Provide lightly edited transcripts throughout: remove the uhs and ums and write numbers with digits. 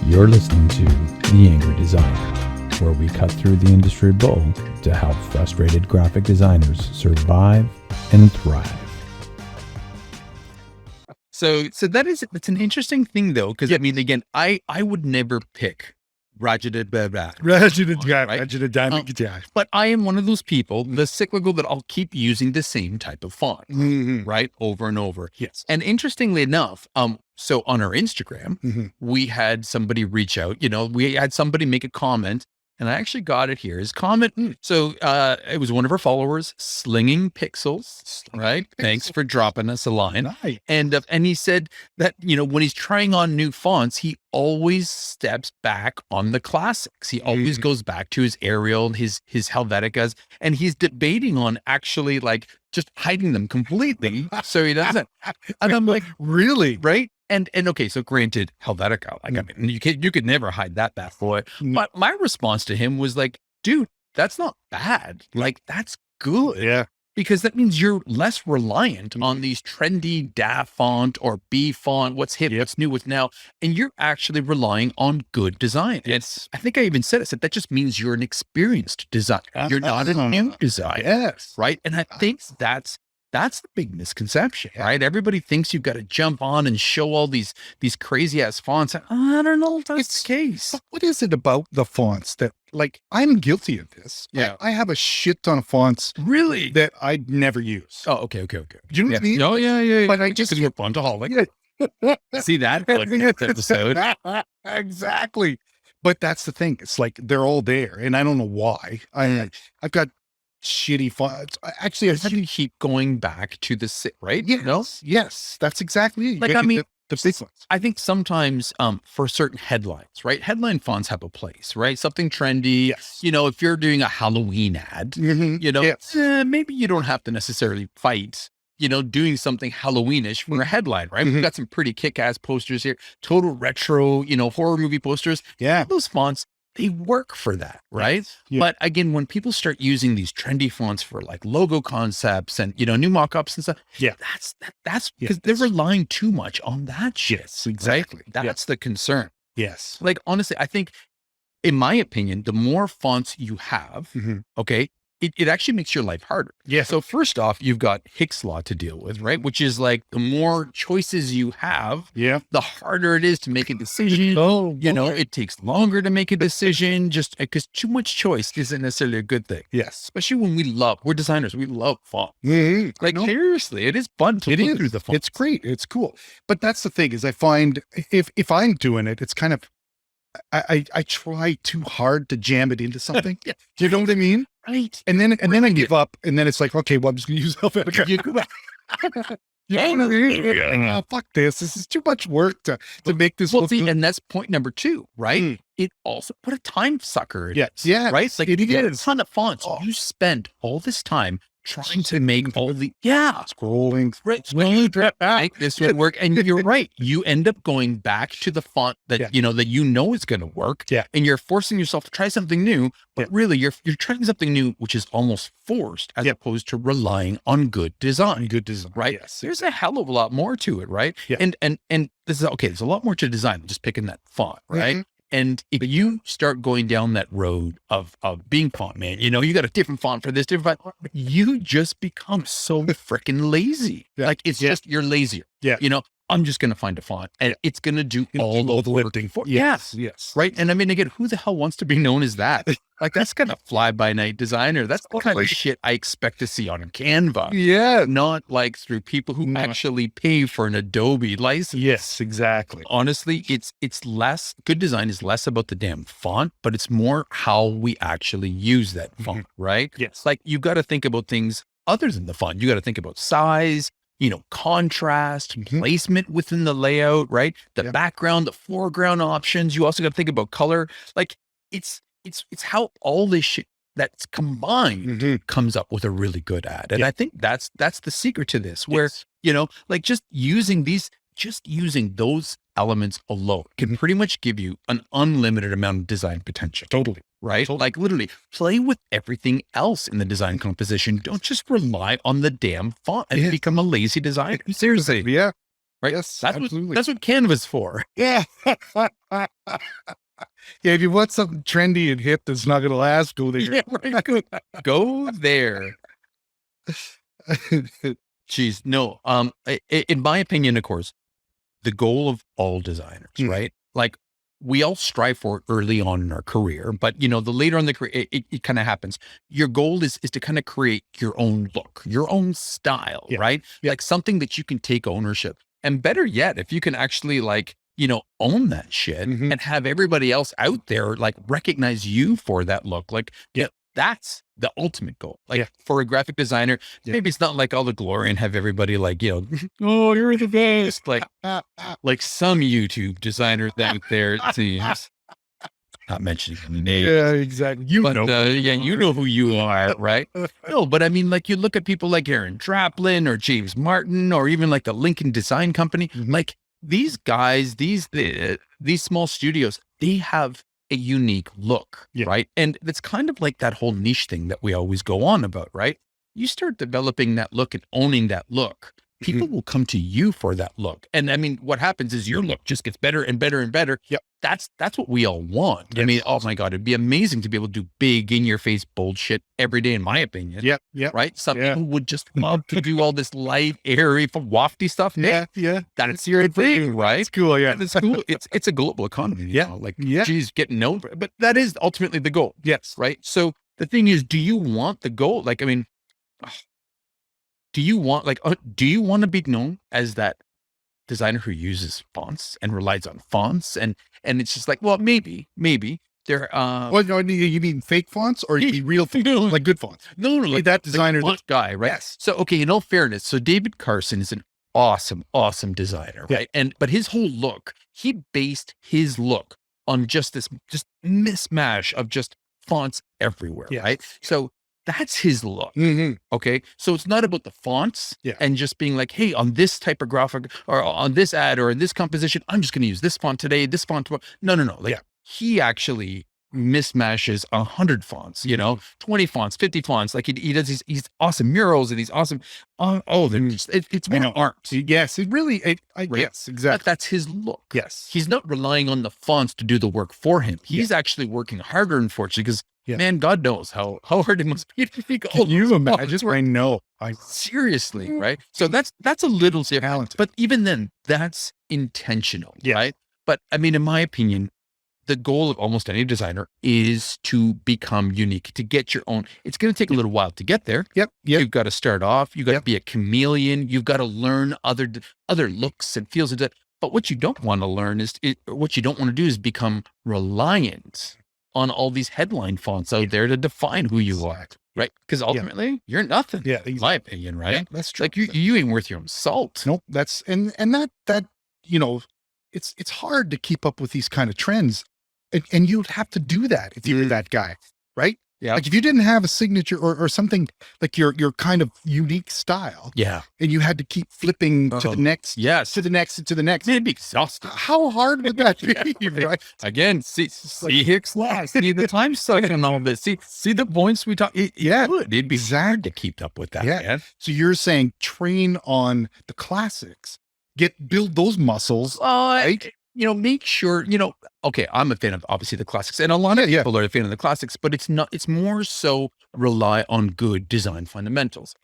You're listening to The Angry Designer, where we cut through the industry bull to help frustrated graphic designers survive and thrive. So it's an interesting thing though, because I mean, again, I would never pick Rajada, but I am one of those people, the cyclical, that I'll keep using the same type of font, right, over and over. Yes. And interestingly enough, so on our Instagram, we had somebody reach out. We had somebody make a comment, and I actually got it here. His comment. So it was one of our followers, Slinging Pixels, right? Thanks for dropping us a line. Nice. And he said that, when he's trying on new fonts, he always steps back on the classics. He always goes back to his Arial, his Helveticas, and he's debating on actually like just hiding them completely so he doesn't. And I'm like, really? right? And okay, so granted, Helvetica, like, I mean, you could never hide that bad boy. But my response to him was like, dude, that's not bad. Like, that's good. Yeah. Because that means you're less reliant on these trendy DAF font or B font, what's hip, what's new, what's now, and you're actually relying on good design. Yes. And I think I even said that just means you're an experienced designer. You're not a new designer. Yes. Right. And I think that's the big misconception, right? Everybody thinks you've got to jump on and show all these crazy ass fonts. I don't know if that's the case. But what is it about the fonts that, like, I'm guilty of this? Yeah. I have a shit ton of fonts Really? that I'd never use. Oh, okay. Do you know what I mean? Oh, yeah. But I just Because you're fontaholic. See that episode? Exactly. But that's the thing. It's like they're all there, and I don't know why. I've got shitty fonts. Actually, How do you keep going back to the sit, right? yes, yes, that's exactly it. Like, You I get mean, the big ones. I think sometimes for certain headlines, right? Headline fonts have a place, right? Something trendy. Yes. If you're doing a Halloween ad, Yes. maybe you don't have to necessarily fight, doing something Halloweenish for a headline, right? We've got some pretty kick-ass posters here, total retro, horror movie posters. Yeah. Those fonts, they work for that, right? Yeah. But again, when people start using these trendy fonts for like logo concepts and, new mock-ups and stuff, Yeah. that's because they're relying too much on that shit. Yes, exactly. Right? That's the concern. Yes. Like, honestly, I think, in my opinion, the more fonts you have, okay, it actually makes your life harder. Yeah. So first off, you've got Hick's law to deal with, right? Which is like, the more choices you have, Yeah. the harder it is to make a decision. Oh, It takes longer to make a decision just because too much choice isn't necessarily a good thing. Yes. Especially when we're designers, we love font. Mm-hmm. Like, seriously, it is fun to look through the font. It's great. It's cool. But that's the thing is I find if I'm doing it, it's kind of, I try too hard to jam it into something. Yeah. Do you know what I mean? Right. And then I give up, and then it's like, okay, well, I'm just going to use Helvetica. You go back. Oh, fuck this. This is too much work to make this. Well, look see, good. and that's point number 2, right? It also, what a time sucker it is, Yeah. right? Like, It you get a is. ton of fonts. Oh. You spend all this time trying to make all the, scrolling, make this would work. And you're right. You end up going back to the font that, that is going to work. Yeah. And you're forcing yourself to try something new, but really you're trying something new, which is almost forced as opposed to relying on good design. Good design. Right. Yes. There's a hell of a lot more to it. Right. Yeah. And this is okay. There's a lot more to design than just picking that font. Right. And if you start going down that road of being font man, you got a different font for this, different font, you just become so freaking lazy. Yeah. Like, it's just, you're lazier. Yeah. I'm just going to find a font and it's going to do all the lifting for Yes. Right. And I mean, again, who the hell wants to be known as that? Like, that's kind of fly by night designer. That's the kind of shit I expect to see on Canva. Yeah. Not like through people who actually pay for an Adobe license. Yes, exactly. Honestly, it's less, good design is less about the damn font, but it's more how we actually use that font, right? Yes. Like, you got to think about things other than the font. You got to think about size, contrast, placement within the layout, right? The background, the foreground options. You also got to think about color. Like, it's how all this shit that's combined comes up with a really good ad. And I think that's the secret to this, where, like, just using those elements alone can pretty much give you an unlimited amount of design potential. Totally. Right? Like, literally play with everything else in the design composition. Don't just rely on the damn font and become a lazy designer. Seriously. Yeah. right? Yes, That's absolutely. that's what Canva's for. Yeah. Yeah, if you want something trendy and hip that's not going to last, go there. Yeah, right. Go there. Jeez, no. In my opinion, of course, the goal of all designers, right? Like we all strive for it early on in our career, but the later on in the career, it kind of happens. Your goal is to kind of create your own look, your own style, right? Like something that you can take ownership. And better yet, if you can actually own that shit and have everybody else out there like recognize you for that look. Like, that's the ultimate goal. Like for a graphic designer, maybe it's not like all the glory and have everybody like, oh, you're the best. Like some YouTube designers out there, not mentioning any names. Yeah, exactly. You know who you are, right? No, but I mean, like you look at people like Aaron Draplin or James Martin, or even like the Lincoln Design Company, like these guys, these small studios, they have a unique look, right? And it's kind of like that whole niche thing that we always go on about, right? You start developing that look and owning that look, people will come to you for that look. And I mean, what happens is your look just gets better and better and better. Yep. That's what we all want. Yes. I mean, oh my God, it'd be amazing to be able to do big in your face, bold shit every day, in my opinion. Yep. Right. Some people would just love to do all this light, airy, wafty stuff. Yeah. That's your thing, right? It's cool. Yeah. It's cool. It's a global economy. Geez, getting known for it. But that is ultimately the goal. Yes. Right. So the thing is, do you want the goal? Like, I mean, do you want to be known as that designer who uses fonts and relies on fonts? And it's just like, well, maybe there, well, no, you mean fake fonts or you mean real fonts, like good fonts? No, like that designer, font guy, right? Yes. So, okay, in all fairness, so David Carson is an awesome designer, right? But his whole look, he based his look on just mismatch of just fonts everywhere, right? So that's his look. Okay. So it's not about the fonts and just being like, hey, on this typographic or on this ad or in this composition, I'm just going to use this font today, this font tomorrow. No. Like he actually mismatches 100 fonts, 20 fonts, 50 fonts. Like he does these awesome murals and these awesome, it's more art. Yes, it really, yes, exactly. That's his look. Yes. He's not relying on the fonts to do the work for him. He's actually working harder, unfortunately, because man, God knows how hard it must be to make all. Can you imagine? I know. Seriously, right? So that's a little different, but even then, that's intentional, right? But I mean, in my opinion, the goal of almost any designer is to become unique, to get your own. It's going to take a little while to get there. You've got to start off. You've got to be a chameleon. You've got to learn other looks and feels. But what you don't want to learn what you don't want to do is become reliant on all these headline fonts out there to define who you are, right? Because ultimately, you're nothing. Yeah, exactly. In my opinion, right? Yeah, that's true. Like you ain't worth your own salt. Nope. That's and that it's hard to keep up with these kind of trends, and you'd have to do that if you were that guy, right? Yeah. Like if you didn't have a signature or something like your kind of unique style. Yeah. And you had to keep flipping to the next. Yes. To the next and to the next. It'd be exhausting. How hard would that be? Right? Again, see Hicks last. See the time suck and all this. See the points we talk. It'd be hard to keep up with that. Yeah. Man. So you're saying train on the classics, build those muscles. Right? Make sure, okay, I'm a fan of obviously the classics, and a lot of people are a fan of the classics, but it's more so rely on good design fundamentals.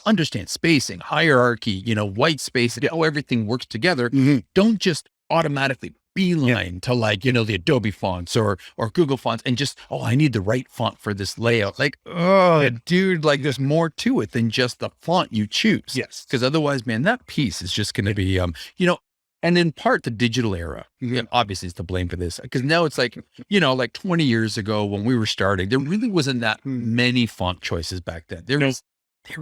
Understand spacing, hierarchy, white space, how everything works together. Don't just automatically beeline to like, the Adobe fonts or Google fonts and just, I need the right font for this layout. Like, dude, like there's more to it than just the font you choose. Yes. Because otherwise, man, that piece is just going to be, and in part, the digital era, obviously, is to blame for this. Because now it's like, like 20 years ago when we were starting, there really wasn't that many font choices back then. There was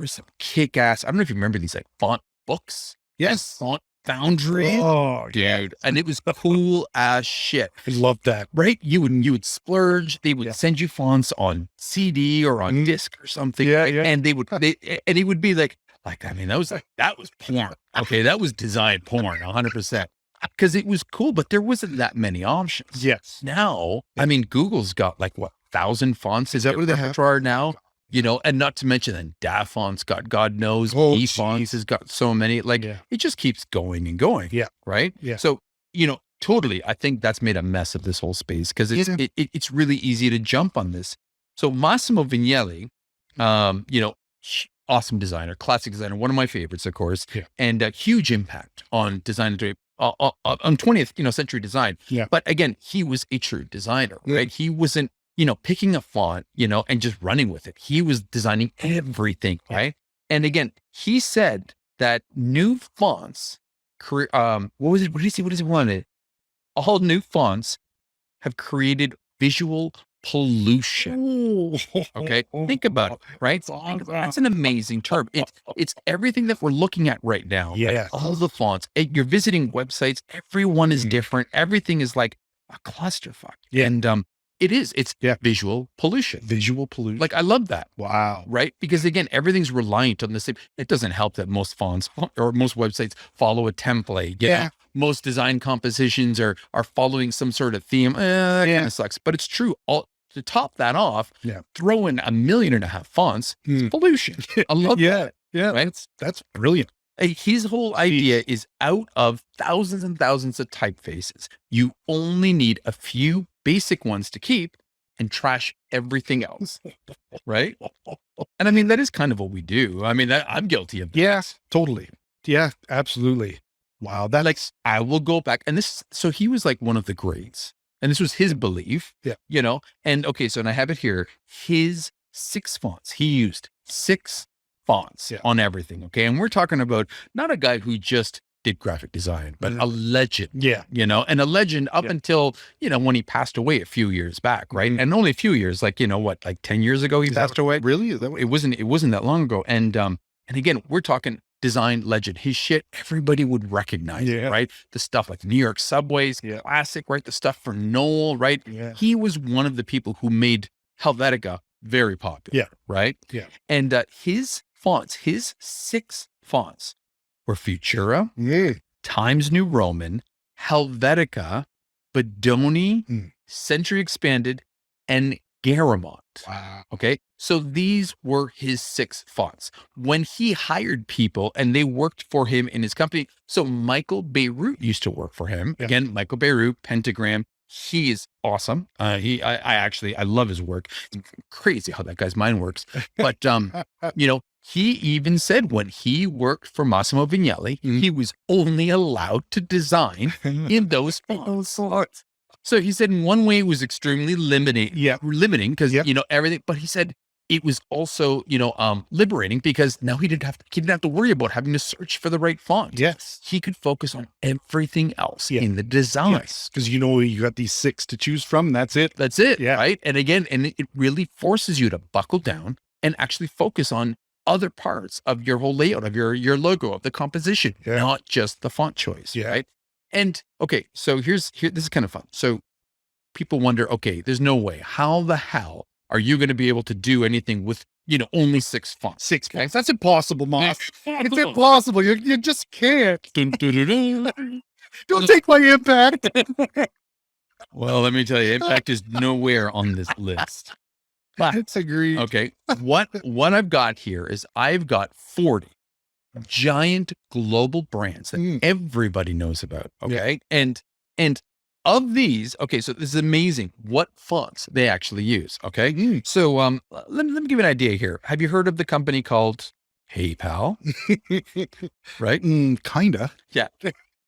some kick-ass, I don't know if you remember these like font books. Yes. Font Foundry. Oh, dude. And it was cool as shit. I love that. Right? You would splurge. They would send you fonts on CD or on disc or something. Yeah, right? And and it would be like, I mean, that was porn. Okay. That was design porn, 100%. Because it was cool, but there wasn't that many options. Yes. Now, I mean, Google's got like 1,000 fonts. Is that what they have now? you know, and not to mention then DaFont's got God knows, Oh, eFonts has got so many, like it just keeps going and going. Yeah. Right. Yeah. So, you know, totally. I think that's made a mess of this whole space because it's really easy to jump on this. So Massimo Vignelli, you know, awesome designer, classic designer, one of my favorites, of course, and a huge impact on design on 20th, you know, century design. Yeah. But again, he was a true designer, right? He wasn't, you know, picking a font, you know, and just running with it. He was designing everything, right? And again, he said that new fonts, what was it? What did he say? What does he want? All new fonts have created visual pollution. Okay. Think about it, right? That's an amazing term. It's everything that we're looking at right now. Yeah. All the fonts. You're visiting websites. Everyone is different. Everything is like a clusterfuck. Yeah. And it's visual pollution. Visual pollution. Like, I love that. Wow. Right? Because again, everything's reliant on the same. It doesn't help that most fonts or most websites follow a template. You know? Most design compositions are following some sort of theme. That kind of sucks. But it's true. To top that off, throw in 1.5 million fonts, it's pollution. I love that. Yeah. Right? That's brilliant. His whole idea is out of thousands and thousands of typefaces, you only need a few basic ones to keep and trash everything else. Right? And I mean, that is kind of what we do. I mean, I'm guilty of that. Yes, totally. Yeah, absolutely. Wow. That's like, I will go back and so he was like one of the greats. And this was his belief, you know, and okay. So, and I have it here, his 6 fonts, he used 6 fonts on everything. Okay. And we're talking about not a guy who just did graphic design, but a legend, you know, and a legend up until, you know, when he passed away a few years back. Right. And only a few years, like, you know, what, like 10 years ago, he passed away. Really? It wasn't that long ago. And again, we're talking design legend. His shit, everybody would recognize it, right? The stuff like New York subways, classic, right? The stuff for Knoll, right? He was one of the people who made Helvetica very popular, right? And his fonts, his 6 fonts were Futura, Times New Roman, Helvetica, Bodoni, Century Expanded, and Garamond. Wow. Okay. So these were his 6 fonts. When he hired people and they worked for him in his company. So Michael Beirut used to work for him. Again, Michael Beirut, Pentagram. He is awesome. I love his work. It's crazy how that guy's mind works. But, you know, he even said when he worked for Massimo Vignelli, he was only allowed to design in those fonts. So he said in one way it was extremely limiting because, you know, everything, but he said it was also, you know, liberating because now he didn't have to worry about having to search for the right font. Yes. He could focus on everything else in the design. Yes. Because, you know, you got these 6 to choose from. That's it. Yeah. Right. And again, it really forces you to buckle down and actually focus on other parts of your whole layout, of your logo, of the composition, not just the font choice. Right. And okay, so this is kind of fun. So people wonder, okay, there's no way. How the hell are you going to be able to do anything with, you know, only 6 fonts? 6 fonts. That's impossible, Moss. It's impossible. You just can't. Don't take my impact. Well, let me tell you, impact is nowhere on this list. Let's agree. Okay. What I've got here is I've got 40 giant global brands that everybody knows about. Okay. And of these, okay, so this is amazing what fonts they actually use. Okay. So let me give you an idea here. Have you heard of the company called PayPal? Right? Kinda. Yeah.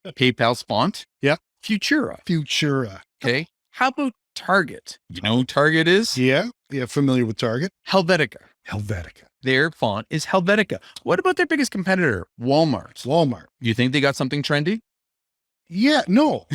PayPal's font? Yeah. Futura. Okay. How about Target? You know who Target is? Yeah. Familiar with Target. Helvetica. Their font is Helvetica. What about their biggest competitor, Walmart? You think they got something trendy? Yeah, no.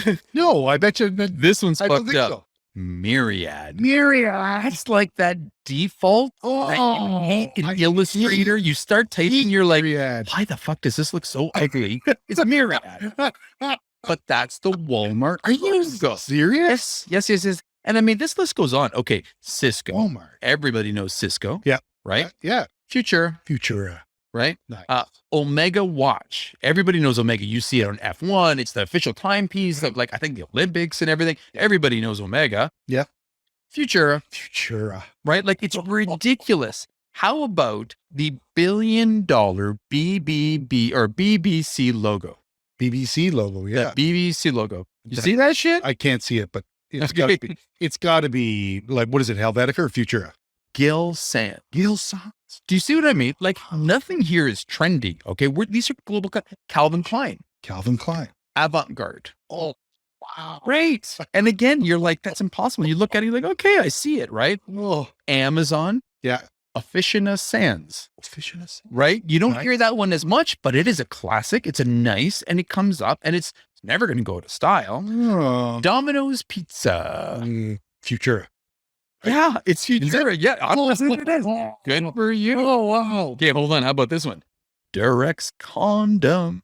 I bet you this one's fucked up. So. Myriad. It's like that default. In Illustrator, you start typing, you're like, why the fuck does this look so ugly? It's a Myriad. But that's the Walmart. Are you serious? Yes. And I mean, this list goes on. Okay, Cisco. Walmart. Everybody knows Cisco. Yeah. Right? Yeah. Futura. Right? Nice. Omega Watch. Everybody knows Omega. You see it on F1. It's the official timepiece of, like, I think the Olympics and everything. Everybody knows Omega. Yeah. Futura. Futura. Right? Like, it's ridiculous How about the $1 billion BBB or BBC logo? BBC logo, yeah. The BBC logo. You see that shit? I can't see it, but it's got to be like, what is it, Helvetica or Futura? Gill Sand. Gill Sans. Do you see what I mean? Like nothing here is trendy. Okay, these are global. Calvin Klein, Calvin Klein. avant-garde. Oh, wow. Right. And again, you're like, that's impossible. You look at it, you're like, okay, I see it. Right. Oh, Amazon. yeah. Officina Sands. Officina Sands. Right. You don't Nice. hear that one as much, but it is a classic. It's a nice, and it comes up, and it's never going to go out of style. Oh. Domino's Pizza. Futura. Yeah, it's Futura. Yeah, honestly, it is. good for you. Oh, wow. Okay, hold on. How about this one? Durex condom.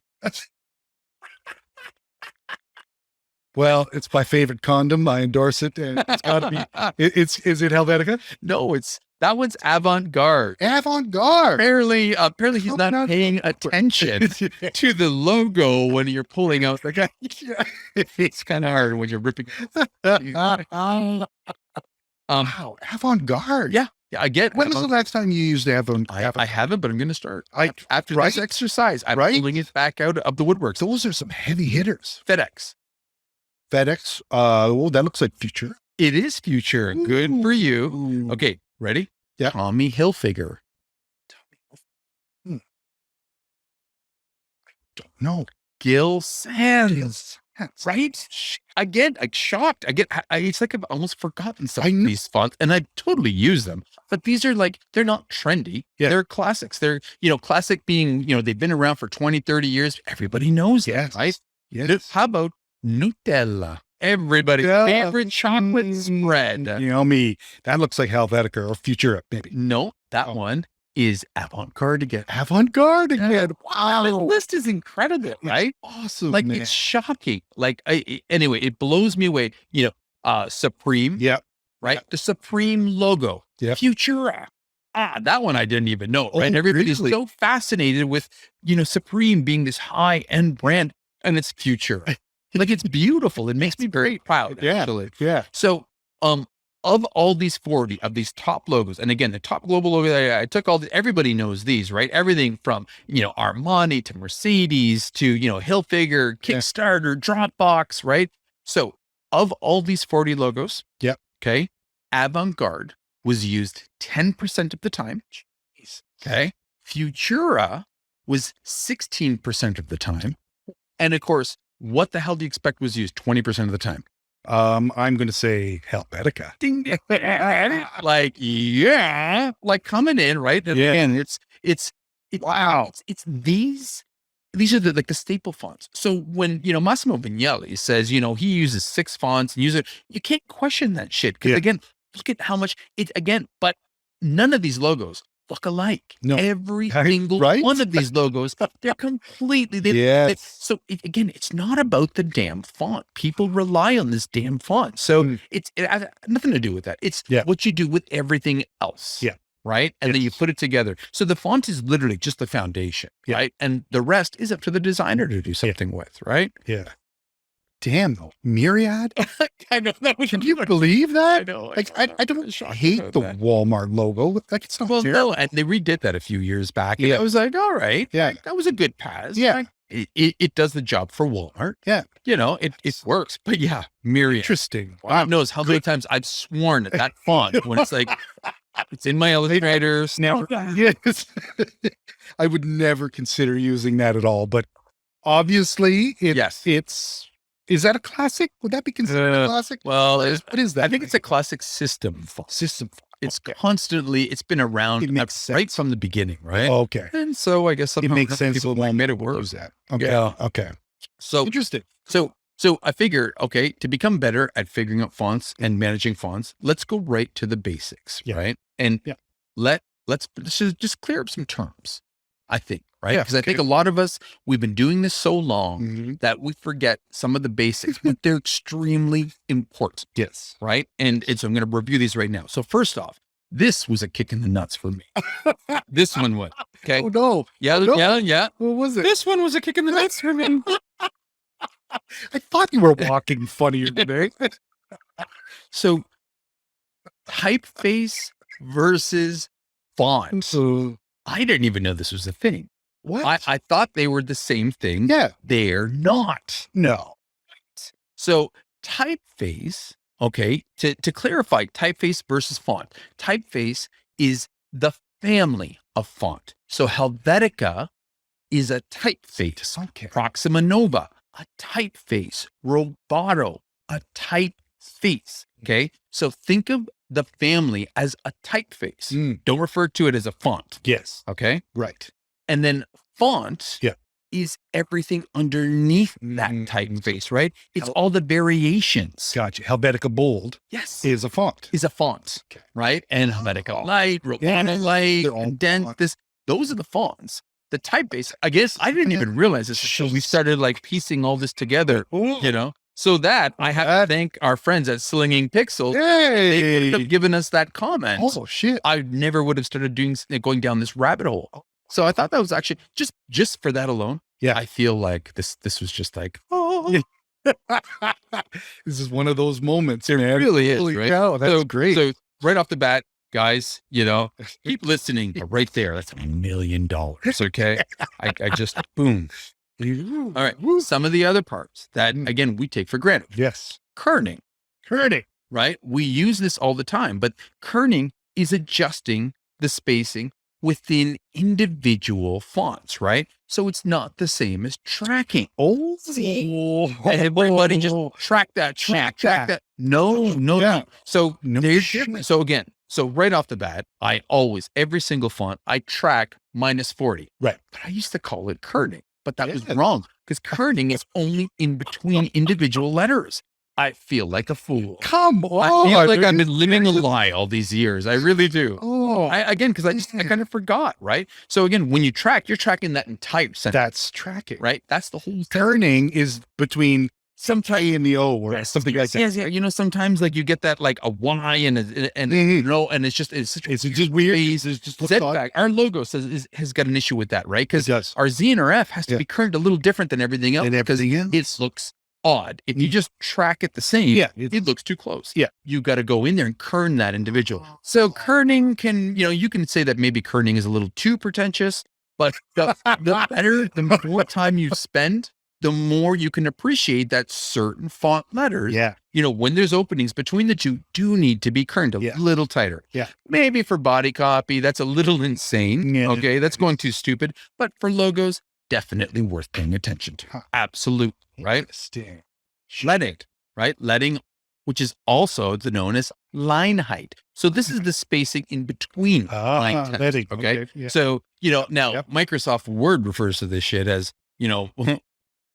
Well, it's my favorite condom. I endorse it. And it's got to be. Is it Helvetica? No, that one's avant-garde. Avant-garde. Apparently he's not paying attention to the logo when you're pulling out the guy. It's kind of hard when you're ripping. Wow, avant-garde. Yeah, I get. When was the last time you used avant-garde? I haven't, but I'm going to start. After right? this exercise, I'm Right? pulling it back out of the woodwork. So Those are some heavy hitters. FedEx. FedEx. Oh, that looks like Futura. It is Future. Good for you. Ooh. Okay, ready? Yeah. Tommy Hilfiger. Don't know. Gill Sands. Right? Again, I'm shocked. It's like I've almost forgotten some of these fonts, and I totally use them. But these are like, they're not trendy. Yeah. They're classics. They're, classic being, they've been around for 20, 30 years. Everybody knows them, right? Yes. How about Nutella? Everybody's favorite chocolate spread. You know me. That looks like Helvetica or Futura, maybe. No, that one is avant-garde again. Avant-garde again. Wow, the list is incredible, right? Awesome. Like man. it's shocking. Like anyway, it blows me away. Supreme. Yeah. Right. The Supreme logo. Yeah. Futura. That one I didn't even know. Right. Oh, Everybody's really? so fascinated with Supreme being this high-end brand, and it's Futura. Like it's beautiful. It makes me very proud. Yeah. Actually. Yeah. So, of all these 40 of these top logos, and again, the top global logo, I took everybody knows these, right? Everything from, Armani to Mercedes to, Hilfiger, Kickstarter, Dropbox, right? So of all these 40 logos, Yep. Okay, avant-garde was used 10% of the time. Jeez. Okay. Futura was 16% of the time. And of course, what the hell do you expect was used 20% of the time? I'm going to say Helvetica. Ding, ding. Like coming in, right? And again, it's wow. It's these are the staple fonts. So when, Massimo Vignelli says, he uses 6 fonts and you can't question that shit. Because again, look at how much but none of these logos look alike. No. Every single one of these logos, they're completely, so again, it's not about the damn font. People rely on this damn font. So it has nothing to do with that. It's what you do with everything else. Yeah. Right. And then you put it together. So the font is literally just the foundation. Yeah. Right. And the rest is up to the designer to do something with. Right. Yeah. Damn though. Myriad? I know. Can you believe that? I know. Like, I don't hate the Walmart logo. Like, it's not no, and they redid that a few years back. And I was like, all right. Yeah. Like, that was a good pass. Yeah. Like, it does the job for Walmart. Yeah. It works. But yeah, Myriad. Interesting. God knows how many times I've sworn at that font when it's like, it's in my illustrators. Never. Yes. I would never consider using that at all. But obviously, is that a classic? Would that be considered a classic? Well, what is that? I think it's a classic system font. System font. It's constantly, it's been around right from the beginning, right? Oh, okay. And so I guess it makes sense. People made it work. That. Okay. Yeah. Okay. So interesting. So I figured, okay, to become better at figuring out fonts and managing fonts, let's go right to the basics, right? And let's just clear up some terms, I think, right? Because I think a lot of us, we've been doing this so long that we forget some of the basics, but they're extremely important. Yes. Right. And so I'm going to review these right now. So first off, this was a kick in the nuts for me. This one was. Okay. Oh, no. Yeah. What was it? This one was a kick in the nuts for me. I thought you were walking funnier today. So typeface versus font. I didn't even know this was a thing. What? I thought they were the same thing. Yeah. They're not. No. So typeface, okay, to clarify typeface versus font, typeface is the family of font. So Helvetica is a typeface. Okay. Proxima Nova, a typeface. Roboto, a typeface. Okay. So think of the family as a typeface. Don't refer to it as a font. Yes. Okay. Right. And then font Yeah. is everything underneath that typeface, right? It's all the variations. Gotcha. Helvetica Bold Yes. is a font. Is a font, Okay. right? And Helvetica Light, Roboto Light, They're all Condensed, fonts. those are the fonts. The typeface, I guess I didn't even realize this until we started like piecing all this together, you know? So that I have to thank our friends at Slinging Pixels. They could have given us that comment. Oh, shit. I never would have started going down this rabbit hole. So I thought that was actually just for that alone. Yeah. I feel like this was just like, This is one of those moments. it man. really is, Holy right? cow, that's great. So right off the bat, guys, you know, keep listening. Right there, that's $1 million. Okay, I just boom. All right, some of the other parts that again we take for granted. Yes. Kerning, right? We use this all the time, but kerning is adjusting the spacing within individual fonts, right? So it's not the same as tracking. Oh, Everybody just track that. No. Yeah. So No there's shit. so again, so right off the bat, I always every single font I track -40. Right. But I used to call it kerning, but that was Yeah. wrong because kerning is only in between individual letters. I feel like a fool. Come on. I feel like I've been living a lie all these years. I really do. Oh, Because I kind of forgot, right? So again, when you track, you're tracking that entire sentence, that's tracking. right? That's the whole thing. Kerning is between some T and the O or something like that. Yes, yeah. You know, sometimes like you get that like a Y and you know, and it's just It's just weird. It's just looks odd. setback. Our logo has got an issue with that, right? It Because does. our Z and our F has to Yeah. be kerned a little different than everything else And because everything else. it looks odd. If you just track it the same, Yeah, it looks too close. Yeah. You got to go in there and kern that individual. So kerning can, you know, you can say that maybe kerning is a little too pretentious, but the better, the more time you spend, the more you can appreciate that certain font letters, Yeah. you know, when there's openings between the two, do need to be kerned a Yeah. little tighter. Yeah. Maybe for body copy, that's a little insane. Yeah. Okay. That's going too stupid. But for logos, definitely worth paying attention to. Huh. Absolutely. Right. Interesting. Leading, right? Leading, which is also known as line height. So this is the spacing in between line text, leading. okay? Yeah. So, you know, now Yep. Microsoft Word refers to this shit as, you know,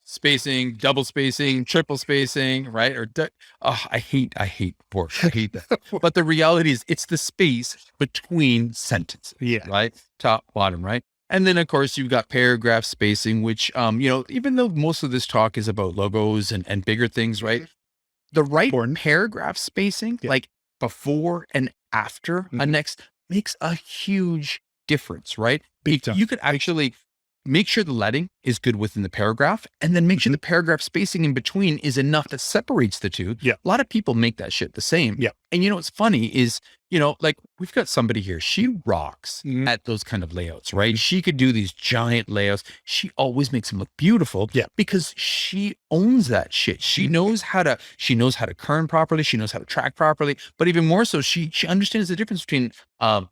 spacing, double spacing, triple spacing, right? Or I hate Word. I hate that. But the reality is it's the space between sentences, Yeah. right? Top, bottom, right? And then of course you've got paragraph spacing, which, you know, even though most of this talk is about logos and bigger things, right? The right Important. paragraph spacing, Yeah. like before and after a next, makes a huge difference, right? Big time. You could actually make sure the leading is good within the paragraph and then make sure the paragraph spacing in between is enough that separates the two. Yeah. A lot of people make that shit the same. Yeah. And you know, what's funny is, you know, like we've got somebody here, she rocks Mhm. at those kind of layouts, right? She could do these giant layouts. She always makes them look beautiful. Yeah. Because she owns that shit. She knows how to kern properly. She knows how to track properly, but even more so, she understands the difference between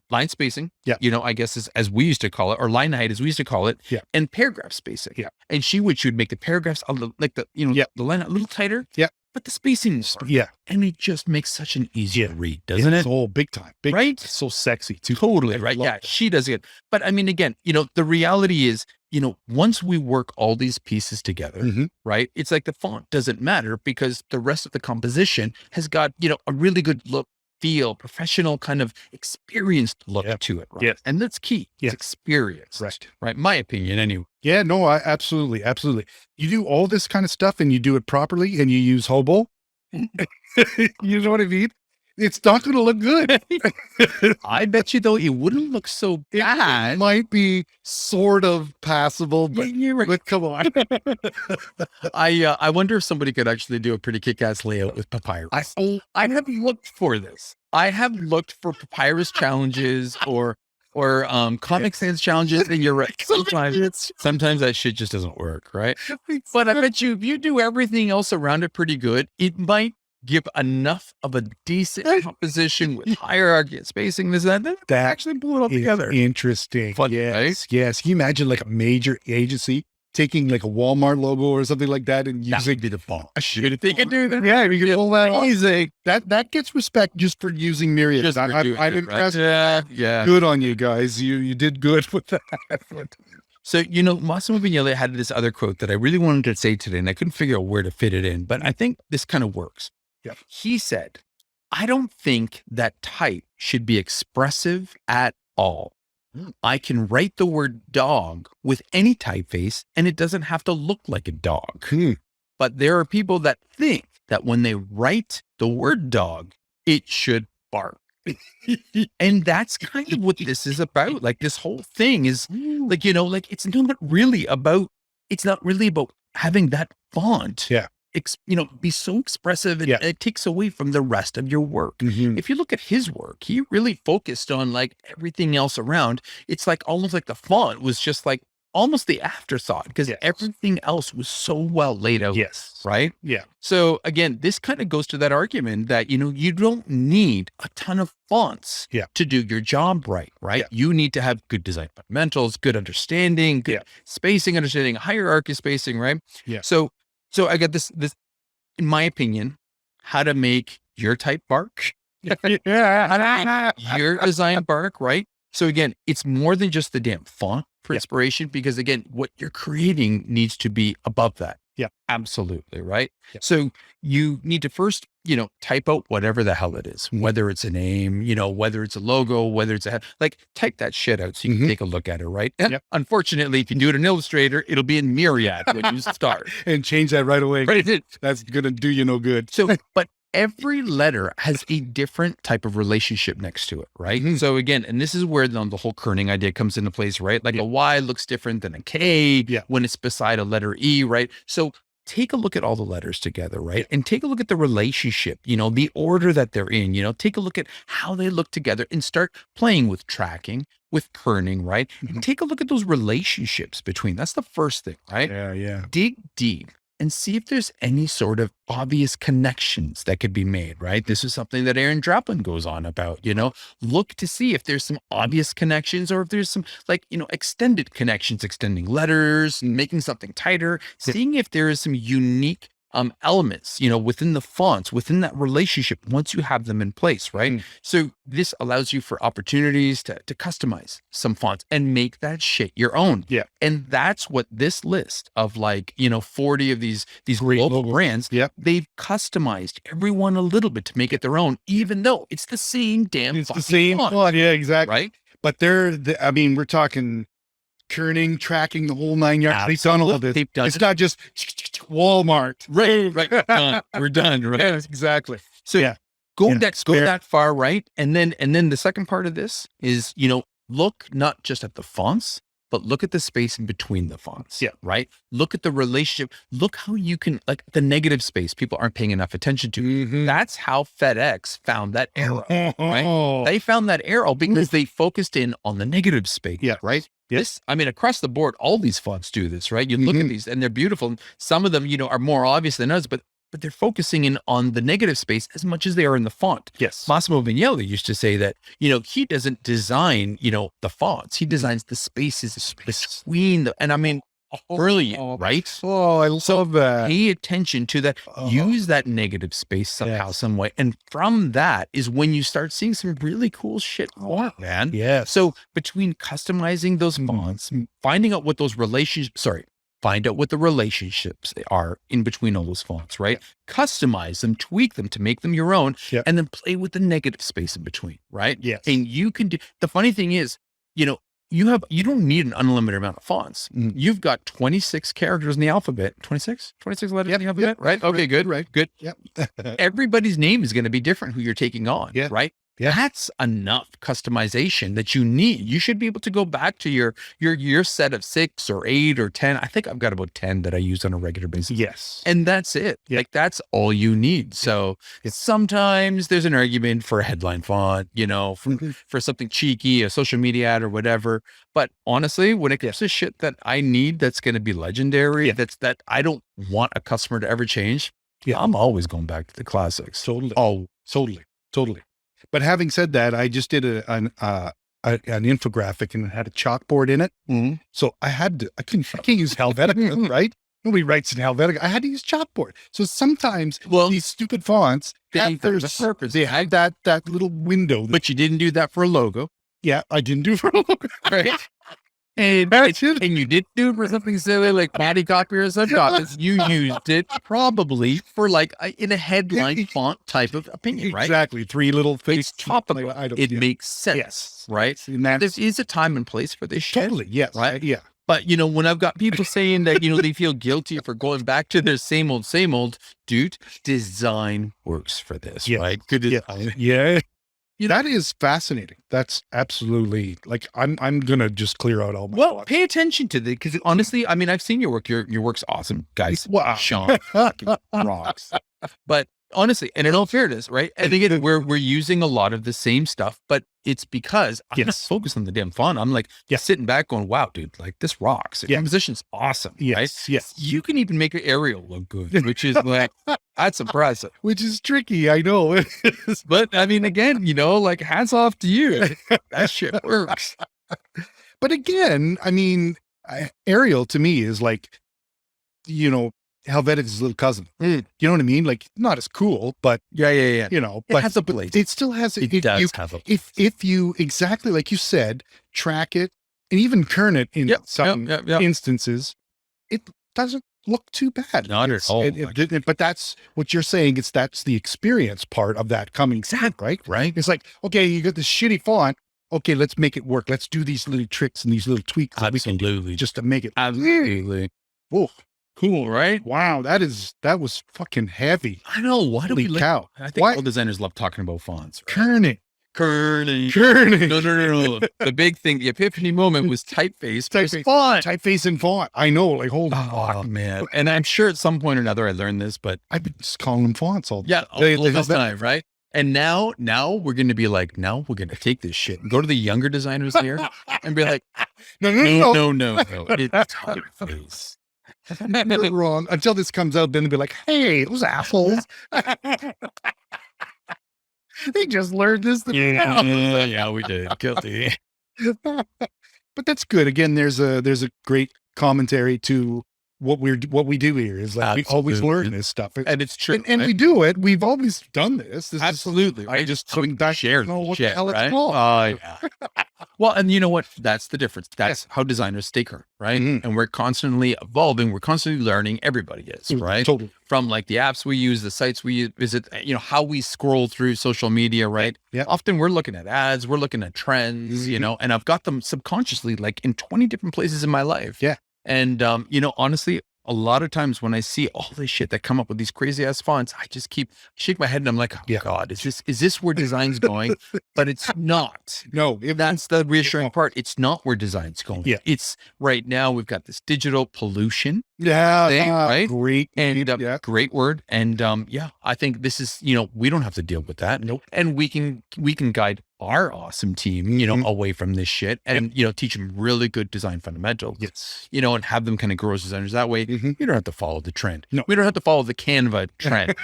line spacing, Yeah. you know, I guess as we used to call it, or line height as we used to call it, Yeah. and paragraph spacing. Yeah. And she would make the paragraphs a little, like the, you know, Yeah. the line a little tighter. Yeah. But the spacing is perfect. Yeah. And it just makes such an easier Yeah. read, doesn't it? Oh, big time. Big. Right? It's so sexy too. Totally, I right? love Yeah, it. she does it. But I mean, again, you know, the reality is, you know, once we work all these pieces together, Mhm. right? It's like the font doesn't matter because the rest of the composition has got, you know, a really good look, feel, professional kind of experienced look Yep. to it, right? Yes. And that's key. Yes. It's experience, Right. right? My opinion, anyway. Yeah, no, I absolutely. You do all this kind of stuff and you do it properly and you use Hobo. You know what I mean? It's not going to look good. I bet you though, it wouldn't look so It bad. might be sort of passable, Yeah, but, you're right. but come on. I wonder if somebody could actually do a pretty kick-ass layout with papyrus. I have looked for this. I have looked for papyrus challenges or or Comic Sans challenges, and you're right. Sometimes that shit just doesn't work, right? But I bet you if you do everything else around it pretty good, it might give enough of a decent composition with hierarchy and spacing, that actually pull it all together. Interesting. Fun, yes. right? Yes. Can you imagine like a major agency taking like a Walmart logo or something like that and That using would be the bomb. a shit? If they can do that, Yeah, we can pull that off. easy. That gets respect just for using Myriad. Just for doing I'm it, impressed. right? Yeah. Good on you guys. You did good with that. So, Massimo Vignelli had this other quote that I really wanted to say today, and I couldn't figure out where to fit it in, but I think this kind of works. Yeah. He said, I don't think that type should be expressive at all. I can write the word dog with any typeface, and it doesn't have to look like a dog. But there are people that think that when they write the word dog, it should bark. And that's kind of what this is about. Like this whole thing is like, it's not really about having that font. Yeah. Be so expressive, and it takes away from the rest of your work. If you look at his work, he really focused on like everything else around. It's like almost like the font was just like almost the afterthought because everything else was so well laid out. Yes. Right. Yeah. So again, this kind of goes to that argument that, you don't need a ton of fonts to do your job right. Right. Yeah. You need to have good design fundamentals, good understanding, good spacing, understanding, hierarchy spacing. Right. Yeah. So I got this, in my opinion, how to make your type bark, your design bark, right? So again, it's more than just the damn font for inspiration, because again, what you're creating needs to be above that. Yeah, absolutely. Right. Yeah. So you need to first, type out whatever the hell it is, whether it's a name, whether it's a logo, whether it's type that shit out so you can take a look at it. Right. And unfortunately, if you do it in Illustrator, it'll be in Myriad when you start. And change that right away. Right. That's going to do you no good. So, but every letter has a different type of relationship next to it, right? So again, and this is where the whole kerning idea comes into place, right? Like a Y looks different than a K when it's beside a letter E, right? So take a look at all the letters together, right? And take a look at the relationship, the order that they're in, take a look at how they look together and start playing with tracking, with kerning, right? And take a look at those relationships between. That's the first thing, right? Yeah. Dig deep and see if there's any sort of obvious connections that could be made, right? This is something that Aaron Draplin goes on about, look to see if there's some obvious connections or if there's some extended connections, extending letters, making something tighter, seeing if there is some unique elements, within the fonts, within that relationship, once you have them in place, right? So this allows you for opportunities to customize some fonts and make that shit your own. Yeah. And that's what this list of 40 of these global brands, they've customized everyone a little bit to make it their own, even though it's the same damn font. Yeah, exactly. Right. But we're talking kerning, tracking, the whole 9 yards. They've done all of this. It's not just Walmart. Right. We're done. Right. Yeah, exactly. So go that far, right? And then the second part of this is, look not just at the fonts, but look at the space in between the fonts. Yeah. Right. Look at the relationship. Look how you can, the negative space people aren't paying enough attention to. That's how FedEx found that arrow. Right. They found that arrow because they focused in on the negative space. Yeah. Right. Yes. Across the board, all these fonts do this, right? You look at these and they're beautiful. Some of them, are more obvious than others, but they're focusing in on the negative space as much as they are in the font. Yes. Massimo Vignelli used to say that, he doesn't design, the fonts. He designs the spaces between brilliant, right? Oh, I love that. Pay attention to that. Use that negative space somehow, some way. And from that is when you start seeing some really cool shit form, man. Yeah. So between customizing those fonts, finding out what those find out what the relationships they are in between all those fonts, right? Customize them, tweak them to make them your own, and then play with the negative space in between, right? Yes. And you can do, the funny thing is, you don't need an unlimited amount of fonts. You've got 26 characters in the alphabet, 26 letters in the alphabet, right? Okay, good. Right. Good. Yep. Everybody's name is going to be different who you're taking on, right? That's enough customization that you need. You should be able to go back to your set of 6 or 8 or 10. I think I've got about 10 that I use on a regular basis. Yes. And that's it. Yeah. Like that's all you need. So sometimes there's an argument for a headline font, for something cheeky, a social media ad or whatever. But honestly, when it comes to shit that I need, that's going to be legendary, that I don't want a customer to ever change. Yeah. I'm always going back to the classics. Totally. Oh, totally. But having said that, I just did an infographic and it had a chalkboard in it. Mm-hmm. So I can't use Helvetica, right? Nobody writes in Helvetica. I had to use chalkboard. So sometimes these stupid fonts have their purpose. They had that little window. But you didn't do that for a logo. Yeah, I didn't do it for a logo. Right. And you didn't do it for something silly like Patty Copier or something. You used it probably for like in a headline font type of opinion, right? Exactly. 3 little things. It's topical. It makes sense. Yes. Right? There is a time and place for this shit. Totally. Yes. Right? Yeah. But, when I've got people saying that, they feel guilty for going back to their same old, dude, design works for this, right? Good design. Yeah. That is fascinating. That's absolutely I'm going to just clear out all my thoughts. Pay attention to it because honestly, I mean, I've seen your work. Your work's awesome, guys. Wow. Sean rocks. But honestly, and in all fairness, right? I think we're using a lot of the same stuff, but it's because I'm not focused on the damn font. I'm like sitting back going, wow, dude, like this rocks. The composition's awesome. Yes. Right? Yes. You can even make an aerial look good, which is like, that's impressive. Which is tricky. I know. But I mean, again, like hats off to you. That shit works. But again, I mean, aerial to me is like, Helvetica's little cousin. You know what I mean? Like not as cool, but yeah. But it has a place. It still has. It does have a place. If you exactly like you said, track it and even kern it in some instances, it doesn't look too bad. Not at all. But that's what you're saying. That's the experience part of that coming. Exactly. Right. It's like, okay, you got this shitty font. Okay, let's make it work. Let's do these little tricks and these little tweaks. Absolutely. Just to make it. Absolutely. Whoa. Cool, right? Wow, that was fucking heavy. I know. Why do we cow? I think all designers love talking about fonts. Right? Kerning. No. The big thing, the epiphany moment was typeface. Font. Typeface and font. I know. Like, holy fuck, man. And I'm sure at some point or another I learned this, but I've been just calling them fonts all this time, right? And now we're going to be like, now we're going to take this shit and go to the younger designers here and be like, no. It's typeface. You're wrong. Until this comes out, then they'll be like, hey, those assholes. They just learned this. Yeah, we did. Guilty. But that's good. Again, there's a great commentary to what we do here is like we always learn this stuff. And it's true. And we do it. We've always done this. Absolutely. I just coming back share what shit, the hell right? it's called. Yeah. Well, and you know what? That's the difference. That's how designers stay current, right? Mm-hmm. And we're constantly evolving. We're constantly learning. Everybody is, right? Totally. From like the apps we use, the sites we visit, how we scroll through social media, right? Yeah. Often we're looking at ads, we're looking at trends, and I've got them subconsciously like in 20 different places in my life. Yeah. And, honestly, a lot of times when I see all this shit that come up with these crazy ass fonts, I just shake my head and I'm like, oh God, is this where design's going? But it's not. No, That's the reassuring part. It's not where design's going. Yeah. It's right now we've got this digital pollution. Yeah. Thing, right? Great. And great word. And I think this is, we don't have to deal with that. Nope. And we can guide our awesome team, away from this shit and, teach them really good design fundamentals. Yes. And have them kind of grow as designers. That way, you don't have to follow the trend. No. We don't have to follow the Canva trend.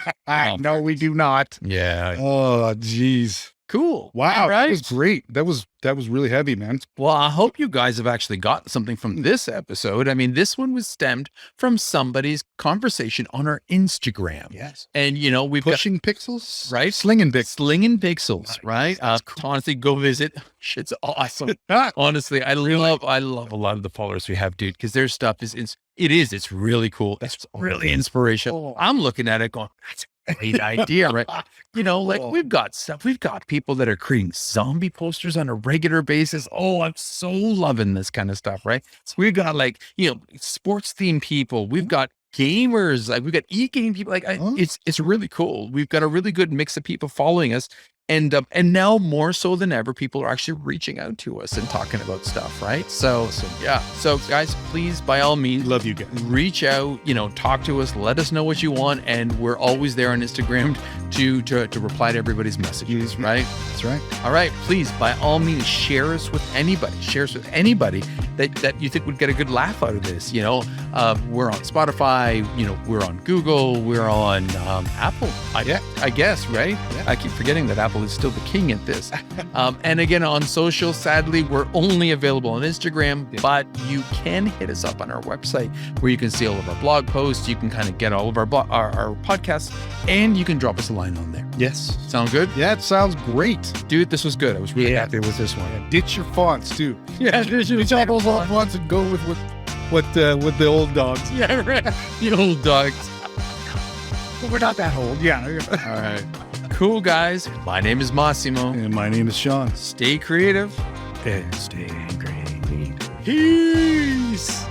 No, we do not. Yeah. Oh, geez. Cool. Wow. Right? That was great. That was really heavy, man. Well, I hope you guys have actually gotten something from this episode. I mean, this one was stemmed from somebody's conversation on our Instagram. Yes. And, we've pushing pixels, right? Slinging pixels. Slinging pixels, right? Cool. Honestly, go visit. Shit's awesome. Honestly, I love a lot of the followers we have, dude, because their stuff it's really cool. It's really inspirational. I'm looking at it going, that's a great idea, right? We've got stuff. We've got people that are creating zombie posters on a regular basis. Oh, I'm so loving this kind of stuff, right? So we've got sports themed people. We've got gamers. Like we've got e-game people. It's really cool. We've got a really good mix of people following us. And now more so than ever, people are actually reaching out to us and talking about stuff, right? So yeah. So guys, please, by all means, Love you guys. reach out, talk to us, let us know what you want. And we're always there on Instagram to reply to everybody's messages, right? That's right. All right. Please, by all means, share us with anybody. Share us with anybody that you think would get a good laugh out of this. We're on Spotify, we're on Google, we're on Apple, I guess, right? Yeah. I keep forgetting that Apple is still the king at this. And again, on social, sadly, we're only available on Instagram, but you can hit us up on our website where you can see all of our blog posts. You can kind of get all of our podcasts, and you can drop us a line on there. Yes. Sound good? Yeah, it sounds great. Dude, this was good. I was really happy with this one. Yeah, ditch your fonts too. Yeah, Ditch all those old fonts and go with the old dogs. Yeah, right. The old dogs. But we're not that old. Yeah. All right. Cool, guys. My name is Massimo. And my name is Sean. Stay creative. And stay angry. Peace.